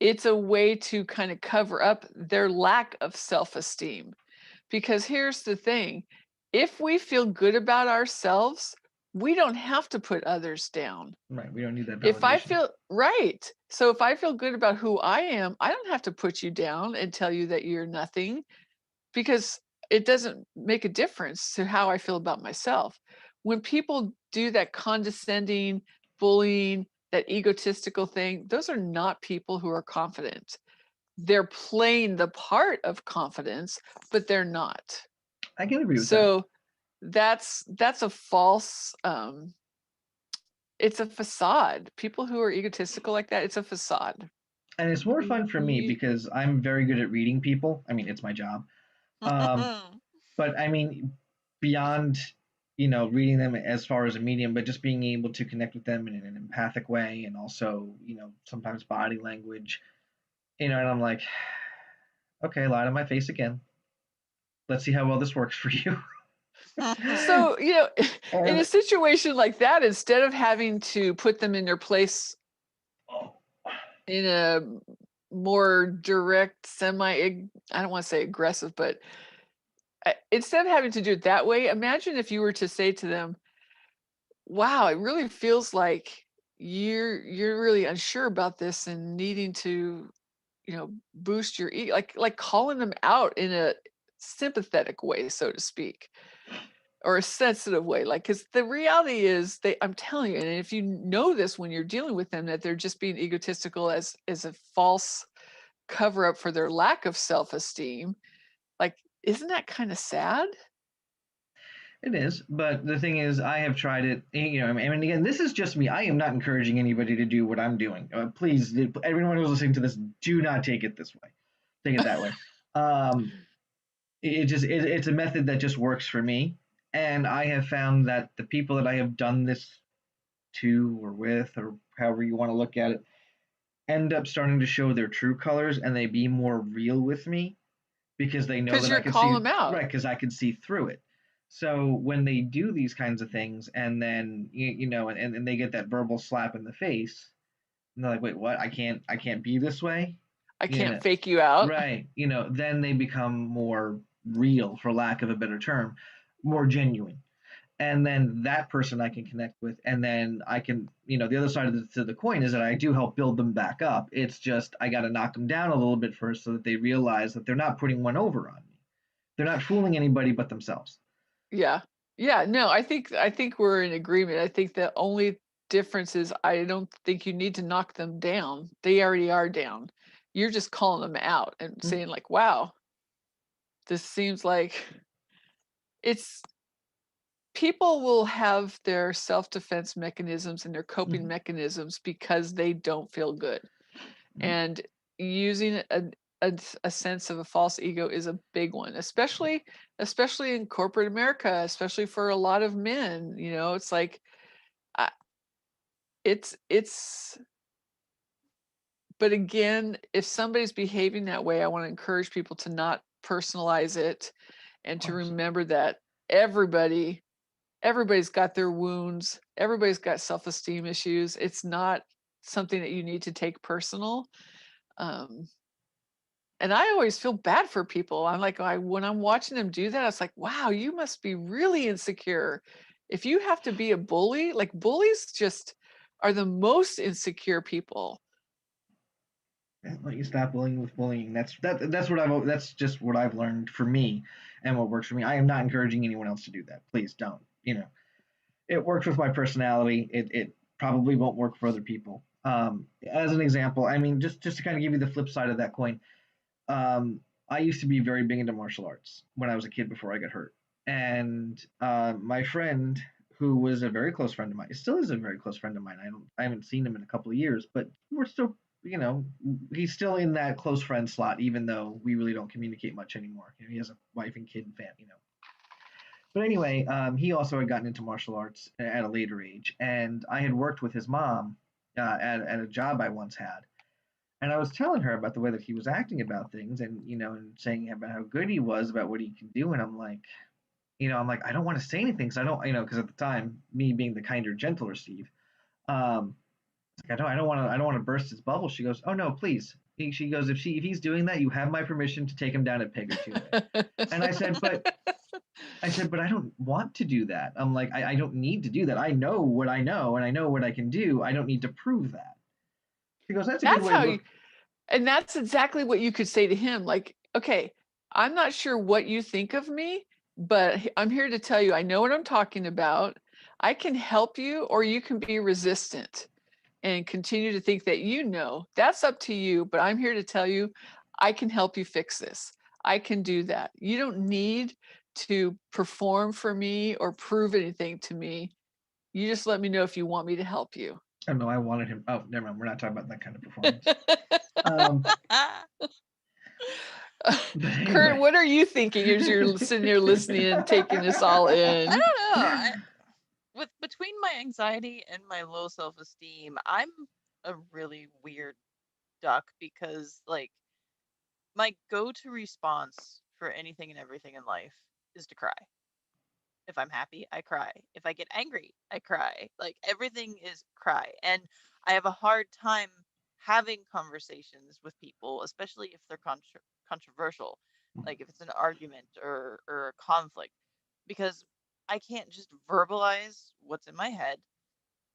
It's a way to kind of cover up their lack of self-esteem. Because here's the thing, if we feel good about ourselves, we don't have to put others down. Right. We don't need that validation. If I feel right, so if I feel good about who I am, I don't have to put you down and tell you that you're nothing, because it doesn't make a difference to how I feel about myself. When people do that condescending, bullying, that egotistical thing, those are not people who are confident. They're playing the part of confidence, but they're not. I can agree with that. So that's a false it's a facade. People who are egotistical like that, it's a facade. And it's more fun for me because I'm very good at reading people. I mean, it's my job. But I mean, beyond, reading them as far as a medium, but just being able to connect with them in an empathic way and also, sometimes body language, and I'm like, okay, lie to my face again. Let's see how well this works for you. So, in a situation like that, instead of having to put them in their place in a more direct, I don't want to say aggressive, but instead of having to do it that way, imagine if you were to say to them, wow, it really feels like you're really unsure about this and needing to, boost your ego, like calling them out in a sympathetic way, so to speak, or a sensitive way, because the reality is I'm telling you, and if you know this when you're dealing with them, that they're just being egotistical as a false cover up for their lack of self-esteem, isn't that kind of sad? It is, but the thing is, I have tried it. I mean, again, this is just me. I am not encouraging anybody to do what I'm doing. Please, everyone who's listening to this, do not take it this way. Take it that way. It's a method that just works for me, and I have found that the people that I have done this to or with, or however you want to look at it, end up starting to show their true colors, and they be more real with me because they know that I can see, them out. right, because I can see through it. So when they do these kinds of things, and then and they get that verbal slap in the face, and they're like, "Wait, what? I can't be this way. I can't fake you out." Right? Then they become more real, for lack of a better term, more genuine. And then that person I can connect with, and then I can, the other side of the coin is that I do help build them back up. It's just I got to knock them down a little bit first so that they realize that they're not putting one over on me. They're not fooling anybody but themselves. Yeah. No, I think we're in agreement. I think the only difference is I don't think you need to knock them down. They already are down. You're just calling them out and saying like, wow, this seems like it's people will have their self-defense mechanisms and their coping mechanisms because they don't feel good. And using a sense of a false ego is a big one, especially in corporate America, especially for a lot of men. It's like it's but again, if somebody's behaving that way, I want to encourage people to not personalize it and to remember that everybody's got their wounds, everybody's got self-esteem issues. It's not something that you need to take personal. And I always feel bad for people. I'm like, when I'm watching them do that, it's like, wow, you must be really insecure. If you have to be a bully, like bullies just are the most insecure people. Let you stop bullying with bullying. That's just what I've learned for me and what works for me. I am not encouraging anyone else to do that. Please don't. It works with my personality. It probably won't work for other people. As an example, I mean, just to kind of give you the flip side of that coin, I used to be very big into martial arts when I was a kid before I got hurt. And my friend, who was a very close friend of mine, still is a very close friend of mine. I haven't seen him in a couple of years, but we're still, he's still in that close friend slot, even though we really don't communicate much anymore. He has a wife and kid and family. But anyway, he also had gotten into martial arts at a later age, and I had worked with his mom at a job I once had. And I was telling her about the way that he was acting about things, and and saying about how good he was about what he can do. And I'm like, I don't want to say anything because I don't, because at the time, me being the kinder, gentler Steve, um, like, I don't want to burst his bubble. She goes, oh no, please. She goes, if he's doing that, you have my permission to take him down a peg or two. And I said, but I don't want to do that. I'm like, I don't need to do that. I know what I know, and I know what I can do. I don't need to prove that. She goes, that's a good way to look. And that's exactly what you could say to him. Like, okay, I'm not sure what you think of me, but I'm here to tell you, I know what I'm talking about. I can help you, or you can be resistant and continue to think that that's up to you. But I'm here to tell you, I can help you fix this. I can do that. You don't need to perform for me or prove anything to me. You just let me know if you want me to help you. Oh no, I wanted him. Oh, never mind. We're not talking about that kind of performance. Kurt, Anyway. what are you thinking as you're sitting here listening and taking this all in? I don't know. Between my anxiety and my low self-esteem, I'm a really weird duck because like my go-to response for anything and everything in life is to cry. If I'm happy, I cry. If I get angry, I cry. Like everything is cry. And I have a hard time having conversations with people, especially if they're controversial, like if it's an argument or a conflict, because I can't just verbalize what's in my head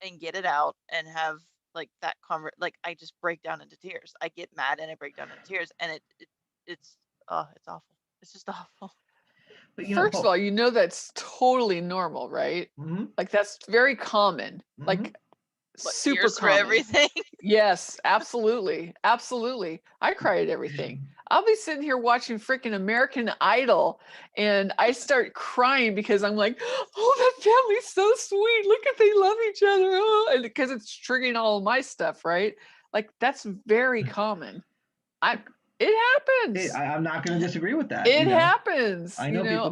and get it out and have like that like I just break down into tears. I get mad and I break down into tears, and it's it's awful. It's just awful. But First of all, that's totally normal, right? Mm-hmm. Like that's very common. Mm-hmm. Like super common. For everything. Yes, absolutely. Absolutely. I cry at everything. I'll be sitting here watching freaking American Idol and I start crying because I'm like, oh, that family's so sweet. Look at they love each other. Oh, and because it's triggering all of my stuff, right? Like that's very common. It happens. I'm not going to disagree with that. It happens. I know people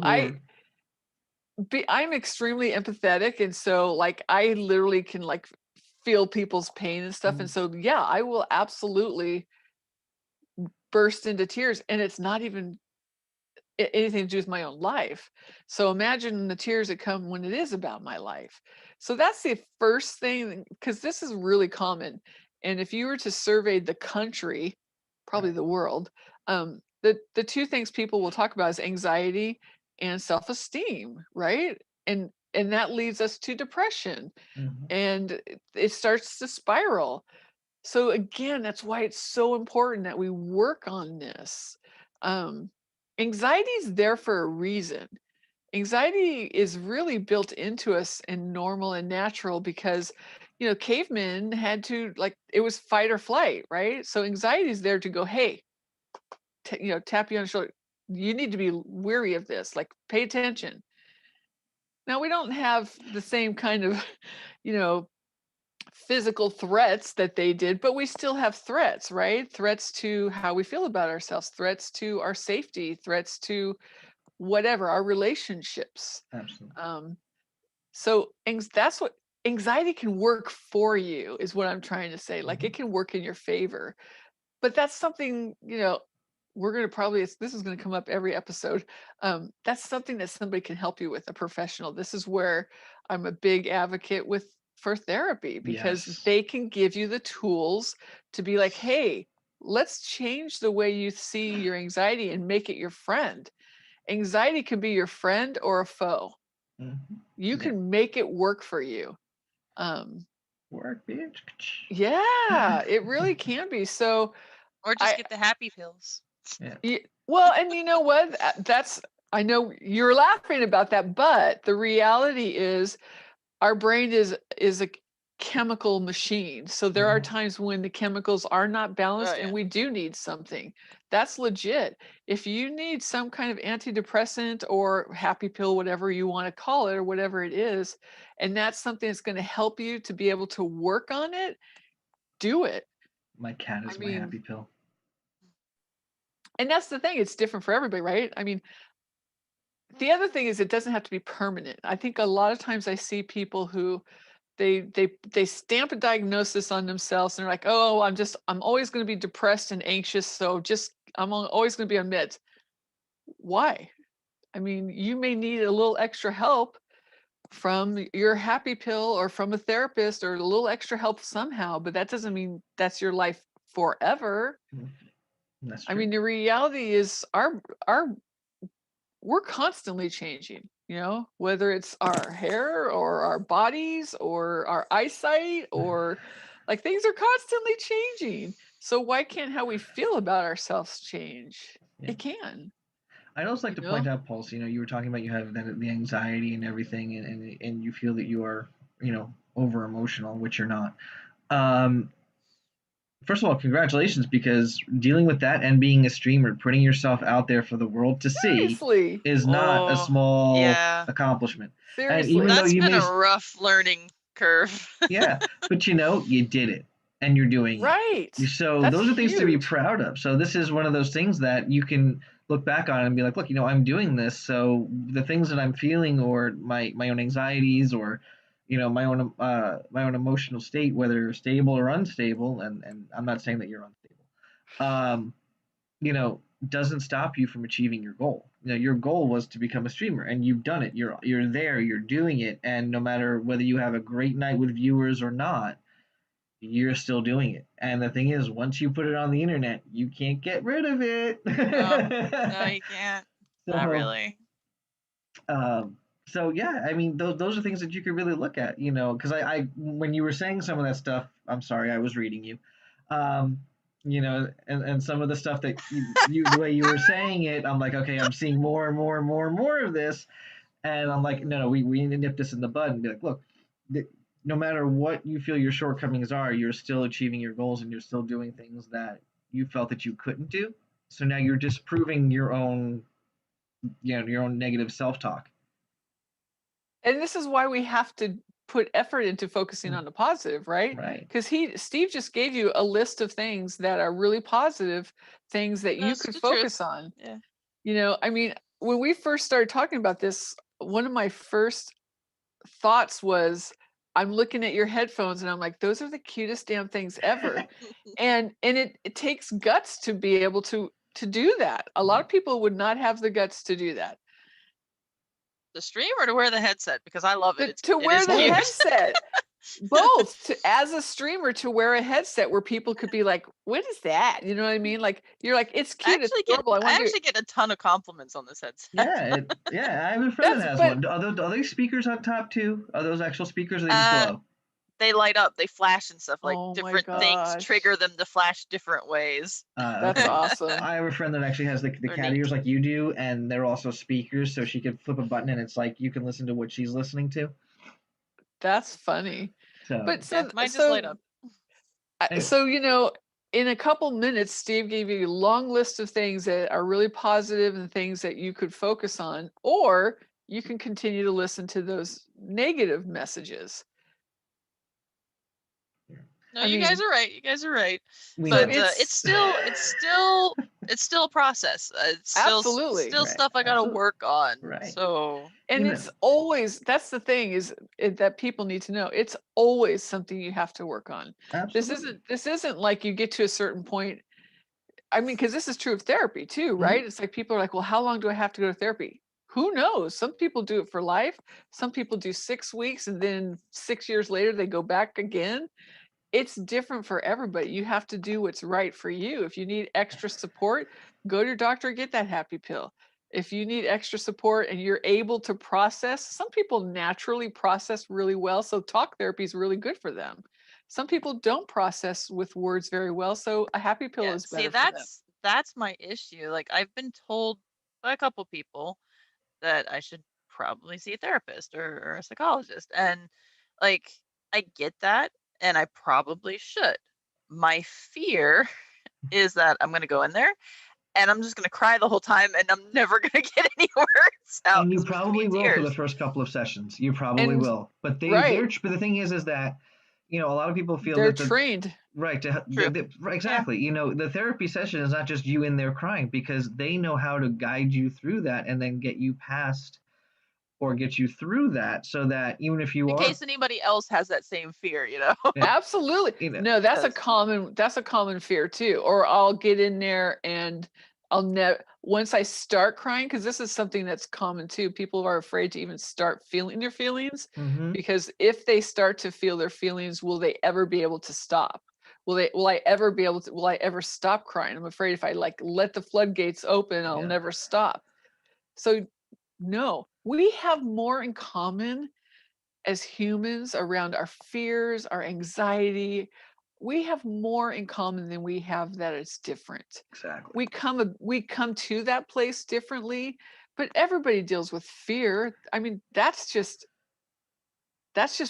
who I'm extremely empathetic, and so like I literally can like feel people's pain and stuff. And so yeah, I will absolutely burst into tears, and it's not even anything to do with my own life. So imagine the tears that come when it is about my life. So that's the first thing, because this is really common. And if you were to survey the country, probably the world, the two things people will talk about is anxiety and self-esteem, right? And that leads us to depression. And it starts to spiral. So again, that's why it's so important that we work on this. Anxiety is there for a reason. Anxiety is really built into us and normal and natural because, cavemen had to, like, it was fight or flight, right? So anxiety is there to go, hey, tap you on the shoulder. You need to be weary of this, like pay attention. Now we don't have the same kind of, physical threats that they did, but we still have threats, right? Threats to how we feel about ourselves, threats to our safety, threats to whatever, our relationships. Absolutely. So that's what anxiety can work for you, is what I'm trying to say. Like it can work in your favor, but that's something, we're going to probably, this is going to come up every episode. That's something that somebody can help you with, a professional. This is where I'm a big advocate for therapy, because they can give you the tools to be like, hey, let's change the way you see your anxiety and make it your friend. Anxiety can be your friend or a foe. You can make it work for you. Work, bitch. Yeah, it really can be. So, or just get the happy pills. Yeah. Well, and you know what? I know you're laughing about that, but the reality is our brain chemical machine. So there are times when the chemicals are not balanced and we do need something. That's legit. If you need some kind of antidepressant or happy pill, whatever you want to call it, or whatever it is, and that's something that's going to help you to be able to work on it, do it. My cat is my happy pill. And that's the thing, it's different for everybody, right? I mean, the other thing is it doesn't have to be permanent. I think a lot of times I see people who they stamp a diagnosis on themselves and they're like, oh, I'm always going to be depressed and anxious, so just always going to be on meds. Why? I mean, you may need a little extra help from your happy pill or from a therapist or a little extra help somehow, but that doesn't mean that's your life forever. That's true. I mean, the reality is we're constantly changing, you know, whether it's our hair or our bodies or our eyesight or like things are constantly changing. So why can't how we feel about ourselves change? It can. I'd also like to point out, Pulse, you know, you were talking about you have the anxiety and everything, and you feel that you are, you know, over emotional, which you're not. First of all, congratulations, because dealing with that and being a streamer, putting yourself out there for the world to see, is not a small accomplishment. Seriously. And even That's though you been a rough learning curve. Yeah, but you know, you did it and you're doing it. Right. So those are things to be proud of. So this is one of those things that you can look back on and be like, look, you know, I'm doing this. So the things that I'm feeling, or my own anxieties, or you know, my own emotional state, whether stable or unstable, and I'm not saying that you're unstable, you know, doesn't stop you from achieving your goal. You know, your goal was to become a streamer, and you've done it. You're there. You're doing it, and no matter whether you have a great night with viewers or not, you're still doing it. And the thing is, once you put it on the internet, you can't get rid of it. No, you can't. Not really. So yeah, I mean, those are things that you could really look at, you know, because I when you were saying some of that stuff, I'm sorry, I was reading you, you know, and some of the stuff that you the way you were saying it, I'm like, okay, I'm seeing more and more and more and more of this, and I'm like, no, we need to nip this in the bud and be like, look, no matter what you feel your shortcomings are, you're still achieving your goals and you're still doing things that you felt that you couldn't do. So now you're disproving your own, you know, your own negative self-talk. And this is why we have to put effort into focusing on the positive, right? Right. Because Steve just gave you a list of things that are really positive things that you could focus on. Yeah. You know, I mean, when we first started talking about this, one of my first thoughts was, I'm looking at your headphones and I'm like, those are the cutest damn things ever. and it takes guts to be able to do that. A lot of people would not have the guts to do that. The stream or to wear the headset? Because I love it. To wear the headset. Both. As a streamer, to wear a headset where people could be like, what is that? You know what I mean? Like, you're like, it's cute, it's adorable. I actually get a ton of compliments on this headset. Yeah, I have a friend that has one. Are they speakers on top too? Are those actual speakers, or they just glow? They light up, they flash and stuff, like different things trigger them to flash different ways. That's awesome. I have a friend that actually has the cat ears like you do, and they're also speakers, so she could flip a button and it's like you can listen to what she's listening to. That's funny. But mine just light up. So, you know, in a couple minutes, Steve gave you a long list of things that are really positive and things that you could focus on, or you can continue to listen to those negative messages. No, you guys are right. You guys are right. But it's still a process. It's still stuff I gotta work on. Right. So it's always, that's the thing is that people need to know. It's always something you have to work on. Absolutely. This isn't like you get to a certain point. I mean, because this is true of therapy too, right? Mm-hmm. It's like people are like, well, how long do I have to go to therapy? Who knows? Some people do it for life. Some people do 6 weeks and then 6 years later they go back again. It's different for everybody. You have to do what's right for you. If you need extra support, go to your doctor, get that happy pill. If you need extra support and you're able to process, some people naturally process really well. So talk therapy is really good for them. Some people don't process with words very well. So a happy pill is better for them. That's my issue. Like I've been told by a couple people that I should probably see a therapist or a psychologist. And like, I get that, and I probably should. My fear is that I'm going to go in there and I'm just going to cry the whole time and I'm never going to get any words out And you because I'm just going probably to be in will for the tears. first couple of sessions. You probably And will. But right, but the thing is that, a lot of people feel they're that the trained. right True. right, Yeah. exactly. The therapy session is not just you in there crying, because they know how to guide you through that and then get you past or get you through that, so that even if you In are, case anybody else has that same fear, yeah, Absolutely. No, that's a Because common fear too. Or I'll get in there and I'll never, once I start crying, because this is something that's common too. People are afraid to even start feeling their feelings, mhm, because if they start to feel their feelings, will they ever be able to stop? Will I ever be able to, will I ever stop crying? I'm afraid if I like let the floodgates open, I'll yeah, never stop. So no, we have more in common as humans around our fears, our anxiety. We have more in common than we have that it's different. exactly. We come to that place differently, but everybody deals with fear. I mean, that's just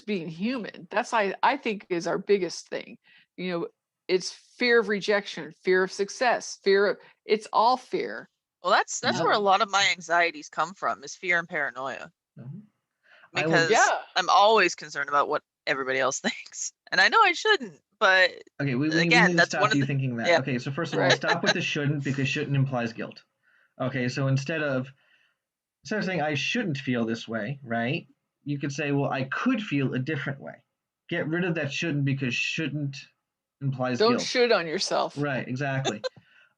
being human. That's I think is our biggest thing. You know, it's fear of rejection, fear of success, fear of, it's all fear. well, that's where a Um, lot of my anxieties come from, is fear and paranoia. Mhm. I would Because yeah, I'm always concerned about what everybody else thinks. And I know I shouldn't, but Okay, we again, need to that's stop one of you the thinking that. yeah. Okay, so first of all, right. stop with the shouldn't, because shouldn't implies guilt. Okay, so instead of saying I shouldn't feel this way, right? You could say, well, I could feel a different way. Get rid of that shouldn't, because shouldn't implies Don't guilt. should on yourself. Right, exactly.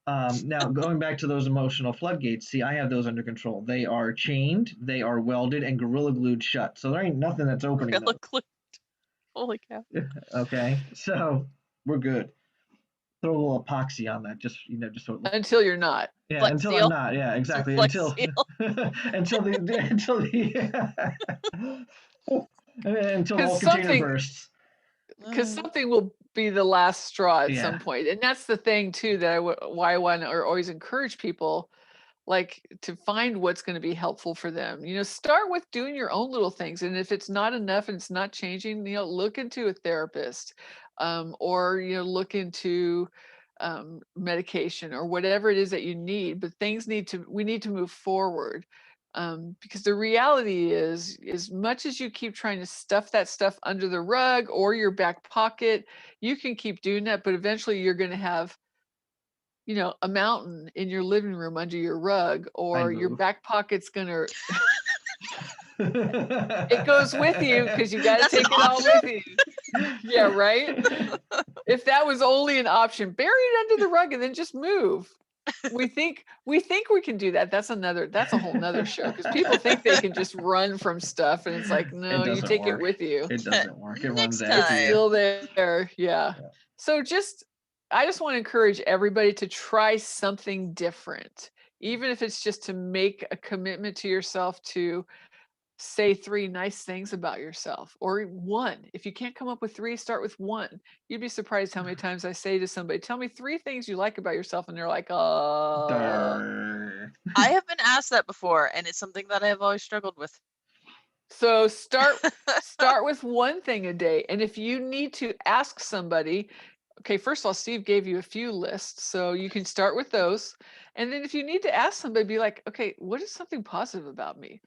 Now, going back to those emotional floodgates, see, I have those under control. They are chained, they are welded, and gorilla glued shut. So there ain't nothing that's opening Gorilla those. glue. Holy cow. Okay, so we're good. Throw a little epoxy on that, just so it looks. Until you're not. Yeah, Flex until I'm seal. not. Yeah, Some exactly. flex Until seal. until the Because whole container something bursts. because something will be the last straw at Yeah. some point. And that's the thing too, that why I want to or always encourage people, like, to find what's going to be helpful for them. You know, start with doing your own little things, and if it's not enough and it's not changing, you know, look into a therapist, or you know, look into medication or whatever it is that you need. But we need to move forward, because the reality is, as much as you keep trying to stuff that stuff under the rug or your back pocket, you can keep doing that, but eventually you're going to have, you know, a mountain in your living room under your rug, I or your move. back pocket's gonna, it goes with you because you got to That's an take it all option. with you. Yeah, right. If that was only an option, bury it under the rug and then just move. We think we can do that. That's a whole nother show, because people think they can just run from stuff, and it's like, It no, you doesn't take it work. with you. It doesn't work. It runs Next It's after you. time. still there. Yeah. Yeah. So I just want to encourage everybody to try something different, even if it's just to make a commitment to yourself to say 3 nice things about yourself, or 1. If you can't come up with 3, start with 1. You'd be surprised how many times I say to somebody, tell me 3 things you like about yourself. And they're like, Durr. I have been asked that before, and it's something that I have always struggled with. So start with 1 thing a day. And if you need to ask somebody, okay, first of all, Steve gave you a few lists, so you can start with those. And then if you need to ask somebody, be like, okay, what is something positive about me?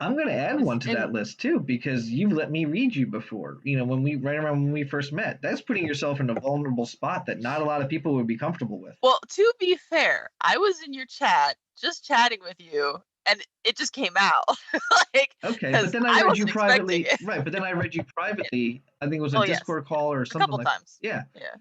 I'm going to add one to And that list too, because you've let me read you before. Right around when we first met. That's putting yourself in a vulnerable spot that not a lot of people would be comfortable with. Well, to be fair, I was in your chat just chatting with you, and it just came out. Like, Okay, but because then I I read you wasn't expecting privately. it. Right, but then I read you Yeah. privately. I think it was a Well, yes. Discord Yeah. call or A something couple like. times. Yeah, Yeah.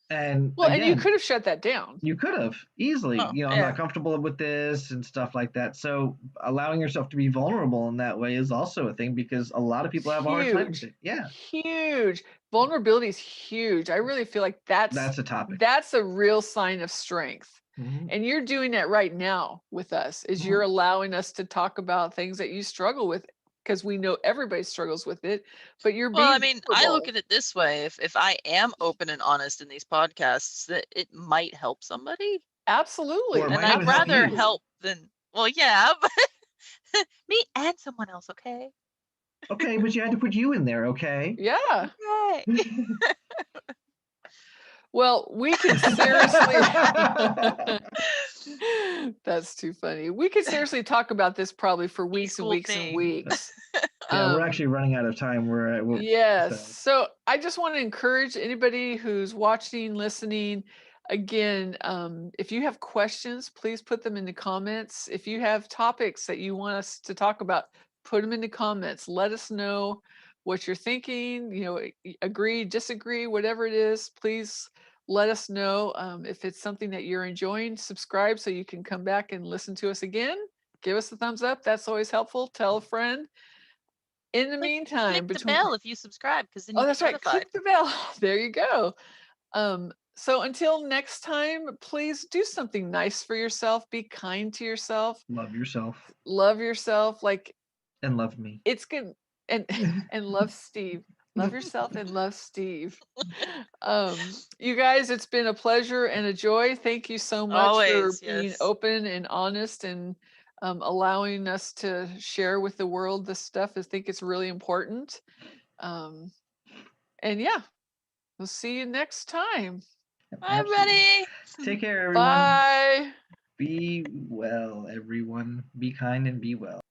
and well, and you again, could have shut that down. you could have easily. Oh, I'm yeah. not comfortable with this and stuff like that. So allowing yourself to be vulnerable in that way is also a thing, because a lot of people have a hard time with Huge, it. Yeah, huge. Vulnerability is huge. I really feel like that's a topic. that's a real sign of strength. Hmm. And you're doing that right now with us, is you're allowing us to talk about things that you struggle with, because we know everybody struggles with it, but you're Well, I being mean, I look vulnerable. at it this way: if I am open and honest in these podcasts, that it might help somebody, Or it Absolutely. and might even I'd help rather you. Absolutely. help than, well, yeah, but me and someone else, okay? Okay, but you had to put you in there, okay? Yeah. Yay. Well, we could seriously. That's too funny. We could seriously talk about this probably for weeks and Peaceful weeks and thing. weeks. Yeah, we're actually running out of time. Yes. So I just want to encourage anybody who's watching, listening. Again, if you have questions, please put them in the comments. If you have topics that you want us to talk about, put them in the comments. Let us know what you're thinking. Agree, disagree, whatever it is. Please let us know. If it's something that you're enjoying, subscribe so you can come back and listen to us again. Give us a thumbs up. That's always helpful. Tell a friend. In the meantime, click the bell if you subscribe, because then you that's get right. notified. Click the bell. There you go. So until next time, please do something nice for yourself. Be kind to yourself. Love yourself Love yourself. and love me. It's good. And and love Steve. Love yourself and love Steve. You guys, it's been a pleasure and a joy. Thank you so much for Always, being yes. open and honest and allowing us to share with the world this stuff. I think it's really important. And yeah, we'll see you next time. Bye, Absolutely. everybody. Take care, everyone. Bye. Be well, everyone. Be kind and be well.